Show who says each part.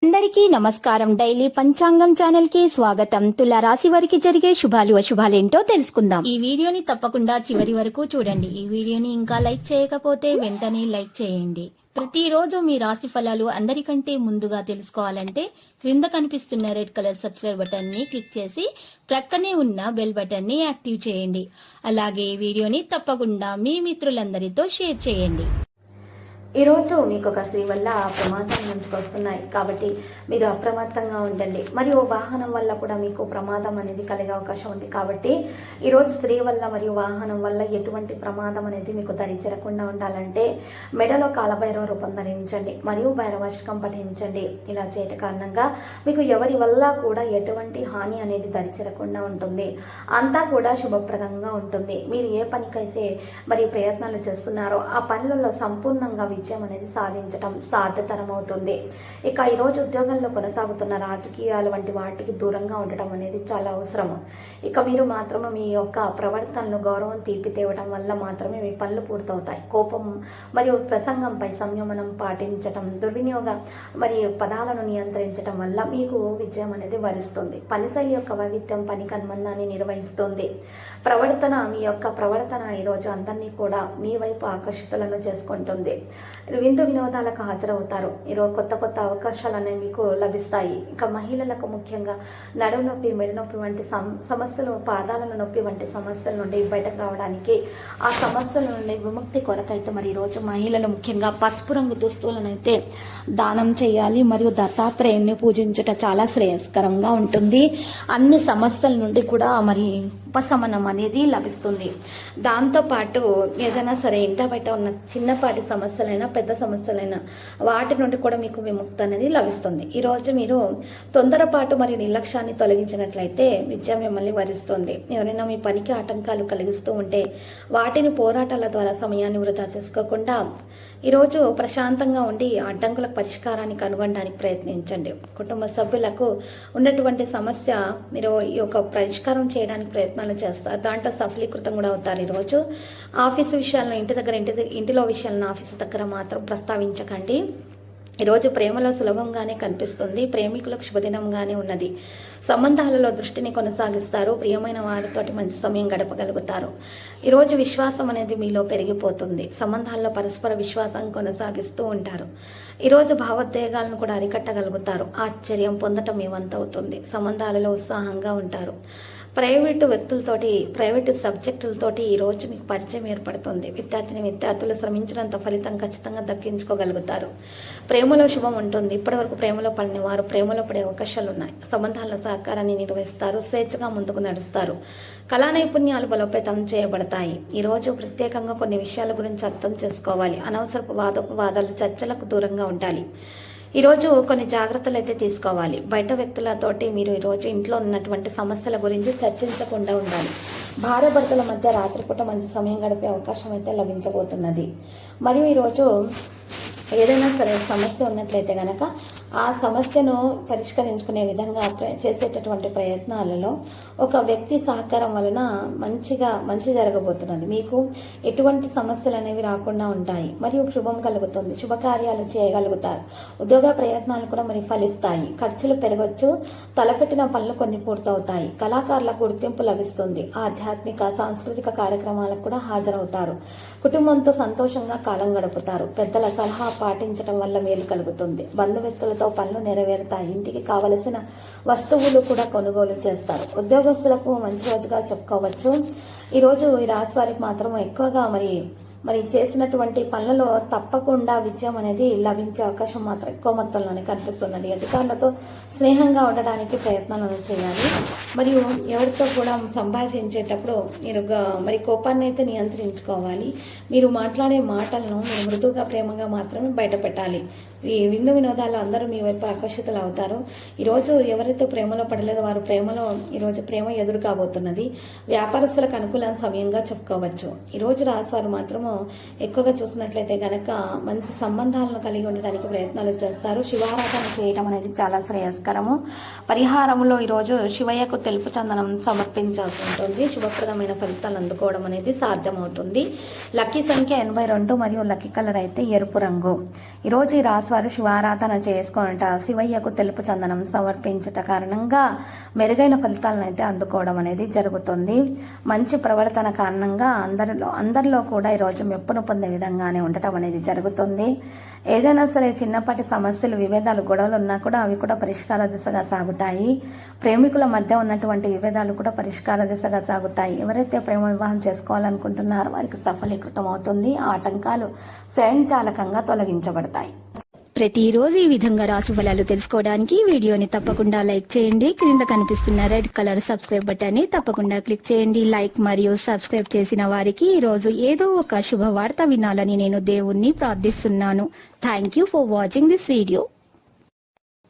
Speaker 1: అందరికీ నమస్కారం. డైలీ పంచాంగం ఛానల్ కి స్వాగతం. తుల రాశి వారికి జరిగే శుభాలు అశుభాలేంటో తెలుసుకుందాం. ఈ వీడియోని తప్పకుండా చివరి వరకు చూడండి. ఈ వీడియోని ఇంకా లైక్ చేయకపోతే వెంటనే లైక్ చేయండి. ప్రతిరోజు మీ రాశి ఫలాలు అందరికంటే ముందుగా తెలుసుకోవాలంటే క్రింద కనిపిస్తున్న రెడ్ కలర్ సబ్స్క్రైబ్ బటన్ ని క్లిక్ చేసి ప్రక్కనే ఉన్న బెల్ బటన్ ని యాక్టివ్ చేయండి. అలాగే ఈ వీడియోని తప్పకుండా మీ మిత్రులందరితో షేర్ చేయండి. ఈరోజు మీకు ఒక స్త్రీ వల్ల ప్రమాదాలు ముంచుకొస్తున్నాయి కాబట్టి మీరు అప్రమత్తంగా ఉండండి. మరియు వాహనం వల్ల కూడా మీకు ప్రమాదం అనేది కలిగే అవకాశం ఉంది కాబట్టి ఈరోజు స్త్రీ వల్ల మరియు వాహనం వల్ల ఎటువంటి ప్రమాదం అనేది మీకు దరిచేరకుండా ఉండాలంటే మెడలో కాలభైరవ రూపం ధరించండి మరియు భైరవాష్టకం పఠించండి. ఇలా చేయట కారణంగా మీకు ఎవరి వల్ల కూడా ఎటువంటి హాని అనేది దరిచేరకుండా ఉంటుంది. అంతా కూడా శుభప్రదంగా ఉంటుంది. మీరు ఏ పనికైతే మరి ప్రయత్నాలు చేస్తున్నారో ఆ పనులలో సంపూర్ణంగా విజయం అనేది సాధించడం సాధ్యతరం అవుతుంది. ఇక ఈరోజు ఉద్యోగంలో కొనసాగుతున్న రాజకీయాలు వంటి వాటికి దూరంగా ఉండటం అనేది చాలా అవసరము. ఇక మీరు మాత్రమే మీ యొక్క ప్రవర్తనలో గౌరవం తీర్పి తేవడం వల్ల మాత్రమే మీ పనులు పూర్తవుతాయి. కోపం మరియు ప్రసంగంపై సంయమనం పాటించటం, దుర్వినియోగ మరియు పదాలను నియంత్రించడం వల్ల మీకు విజయం అనేది వరిస్తుంది. పనిశైలి యొక్క వైవిధ్యం పని కన్మందాన్ని నిర్వహిస్తుంది. మీ యొక్క ప్రవర్తన ఈరోజు అందరినీ కూడా మీ వైపు ఆకర్షితులను చేసుకుంటుంది. విందు వినోదాలకు హాజరవుతారు. ఈరోజు కొత్త కొత్త అవకాశాలు అనేవి మీకు లభిస్తాయి. ఇంకా మహిళలకు ముఖ్యంగా నడుము నొప్పి, మెడ నొప్పి వంటి సమస్యలు, పాదాల నొప్పి వంటి సమస్యల నుండి బయటకు రావడానికి, ఆ సమస్యల నుండి విముక్తి కొరకైతే మరి ఈరోజు మహిళలు ముఖ్యంగా పసుపు రంగు దుస్తువులను అయితే దానం చేయాలి. మరియు దత్తాత్రేయుని పూజించట చాలా శ్రేయస్కరంగా ఉంటుంది. అన్ని సమస్యల నుండి కూడా మరి ఉపశమనం అనేది లభిస్తుంది. దాంతోపాటు ఏదైనా సరే ఇంట బయట ఉన్న చిన్నపాటి సమస్యలైనా పెద్ద సమస్యలైనా వాటి నుండి కూడా మీకు విముక్తి అనేది లభిస్తుంది. ఈరోజు మీరు తొందరపాటు మరియు నిర్లక్ష్యాన్ని తొలగించినట్లయితే విద్య మిమ్మల్ని వరిస్తుంది. ఎవరైనా మీ పనికి ఆటంకాలు కలిగిస్తూ ఉంటే వాటిని పోరాటాల ద్వారా సమయాన్ని వృధా చేసుకోకుండా ఈరోజు ప్రశాంతంగా ఉండి అడ్డంకులకు పరిష్కారాన్ని కనుగొనడానికి ప్రయత్నించండి. కుటుంబ సభ్యులకు ఉన్నటువంటి సమస్య మీరు ఈ యొక్క పరిష్కారం చేయడానికి ప్రయత్నాలు చేస్తారు. దాంట్లో సఫలీకృతం కూడా అవుతారు. ఈరోజు ఆఫీసు విషయాలను ఇంటిలో విషయాలను ఆఫీసు దగ్గర మాత్రం ప్రస్తావించకండి. ఈరోజు ప్రేమలో సులభంగానే కనిపిస్తుంది. ప్రేమికులకు శుభదినంగానే ఉన్నది. సంబంధాలలో దృష్టిని కొనసాగిస్తారు. ప్రియమైన వారితోటి మంచి సమయం గడపగలుగుతారు. ఈరోజు విశ్వాసం అనేది మీలో పెరిగిపోతుంది. సంబంధాల్లో పరస్పర విశ్వాసం కొనసాగిస్తూ ఉంటారు. ఈరోజు భావోద్వేగాలను కూడా అరికట్టగలుగుతారు. ఆశ్చర్యం పొందటం మీ వంతవుతుంది. సంబంధాలలో ఉత్సాహంగా ఉంటారు. ప్రైవేటు సబ్జెక్టులతోటి ఈరోజు మీకు పరిచయం ఏర్పడుతుంది. విద్యార్థులు శ్రమించినంత ఫలితం ఖచ్చితంగా దక్కించుకోగలుగుతారు. ప్రేమలో శుభం ఉంటుంది. ఇప్పటివరకు ప్రేమలో పడిన వారు ప్రేమలో పడే అవకాశాలు ఉన్నాయి. సంబంధాల సహకారాన్ని నిర్వహిస్తారు. స్వేచ్ఛగా ముందుకు నడుస్తారు. కళా నైపుణ్యాలు బలోపేతం చేయబడతాయి. ఈరోజు ప్రత్యేకంగా కొన్ని విషయాల గురించి అర్థం చేసుకోవాలి. అనవసరపు వాదోపవాదాలు, చర్చలకు దూరంగా ఉండాలి. ఈరోజు కొన్ని జాగ్రత్తలు అయితే తీసుకోవాలి. బయట వ్యక్తులతోటి మీరు ఈరోజు ఇంట్లో ఉన్నటువంటి సమస్యల గురించి చర్చించకుండా ఉండాలి. భార్యాభర్తల మధ్య రాత్రిపూట మంచి సమయం గడిపే అవకాశం అయితే లభించబోతున్నది. మరియు ఈరోజు ఏదైనా సరే సమస్య ఉన్నట్లయితే గనక ఆ సమస్యను పరిష్కరించుకునే విధంగా చేసేటటువంటి ప్రయత్నాలలో ఒక వ్యక్తి సహకారం వలన మంచి జరగబోతున్నది. మీకు ఎటువంటి సమస్యలు అనేవి రాకుండా ఉంటాయి. మరియు శుభం కలుగుతుంది. శుభకార్యాలు చేయగలుగుతారు. ఉద్యోగ ప్రయత్నాలు కూడా మరి ఫలిస్తాయి. ఖర్చులు పెరగొచ్చు. తలపెట్టిన పనులు కొన్ని పూర్తవుతాయి. కళాకారులకు గుర్తింపు లభిస్తుంది. ఆధ్యాత్మిక సాంస్కృతిక కార్యక్రమాలకు కూడా హాజరవుతారు. కుటుంబంతో సంతోషంగా కాలం గడుపుతారు. పెద్దల సలహా పాటించడం వల్ల మేలు కలుగుతుంది. బంధుమిత్రులతో పనులు నెరవేరుతాయి. ఇంటికి కావలసిన వస్తువులు కూడా కొనుగోలు చేస్తారు. ఉద్యోగస్తులకు మంచి రోజుగా చెప్పుకోవచ్చు. ఈరోజు ఈ రాశి వారికి మాత్రం ఎక్కువగా మరి చేసినటువంటి పనులలో తప్పకుండా విజయం అనేది లభించే అవకాశం మాత్రం ఎక్కువ మొత్తంలోనే కనిపిస్తున్నది. అధికారులతో స్నేహంగా ఉండడానికి ప్రయత్నాలను చేయాలి. మరియు ఎవరితో కూడా సంభాషించేటప్పుడు మీరు మరి కోపాన్ని అయితే నియంత్రించుకోవాలి. మీరు మాట్లాడే మాటలను మీరు మృదువుగా ప్రేమగా మాత్రమే బయట పెట్టాలి. ఈ విందు వినోదాలు అందరూ మీ వైపు ఆకర్షితులు అవుతారు. ఈరోజు ఎవరైతే ప్రేమలో పడలేదో వారు ఈరోజు ప్రేమ ఎదురు కాబోతున్నది. వ్యాపారస్తులకు అనుకూలమైన సమయంగా చెప్పుకోవచ్చు. ఈరోజు రాశివారు మాత్రము ఎక్కువగా చూసినట్లయితే గనక మంచి సంబంధాలను కలిగి ఉండడానికి ప్రయత్నాలు చేస్తారు. శివారాధన చేయడం అనేది చాలా శ్రేయస్కరము. పరిహారంలో ఈరోజు శివయ్యకు తెలుపు చందనం సమర్పించాల్సి ఉంటుంది. శుభప్రదమైన ఫలితాలు అందుకోవడం అనేది సాధ్యమవుతుంది. లక్కీ సంఖ్య 82 మరియు లక్కీ కలర్ అయితే ఎరుపు రంగు. ఈరోజు ఈ రాశి
Speaker 2: వారు శివారాధన చేసుకొనుట, శివయ్యకు తెలుపు చందనం సమర్పించుట కారణంగా మెరుగైన ఫలితాలను అయితే అందుకోవడం అనేది జరుగుతుంది. మంచి ప్రవర్తన కారణంగా అందరిలో కూడా ఈరోజు మెప్పును పొందే విధంగానే ఉండటం అనేది జరుగుతుంది. ఏదైనా సరే చిన్నపాటి సమస్యలు, విభేదాలు, గొడవలు ఉన్నా కూడా అవి కూడా పరిష్కార దిశగా సాగుతాయి. ప్రేమికుల మధ్య ఉన్నటువంటి విభేదాలు కూడా పరిష్కార దిశగా సాగుతాయి. ఎవరైతే ప్రేమ వివాహం చేసుకోవాలనుకుంటున్నారో వారికి సఫలీకృతం అవుతుంది. ఆటంకాలు స్వయంచాలకంగా తొలగించబడతాయి.
Speaker 1: ప్రతిరోజు ఈ విధంగా రాశి ఫలాలు తెలుసుకోవడానికి వీడియోని తప్పకుండా లైక్ చేయండి. క్రింద కనిపిస్తున్న రెడ్ కలర్ సబ్స్క్రైబ్ బటన్ ని తప్పకుండా క్లిక్ చేయండి. లైక్ మరియు సబ్స్క్రైబ్ చేసిన వారికి ఈ రోజు ఏదో ఒక శుభవార్త వినాలని నేను దేవుణ్ణి ప్రార్థిస్తున్నాను. Thank you for watching this video.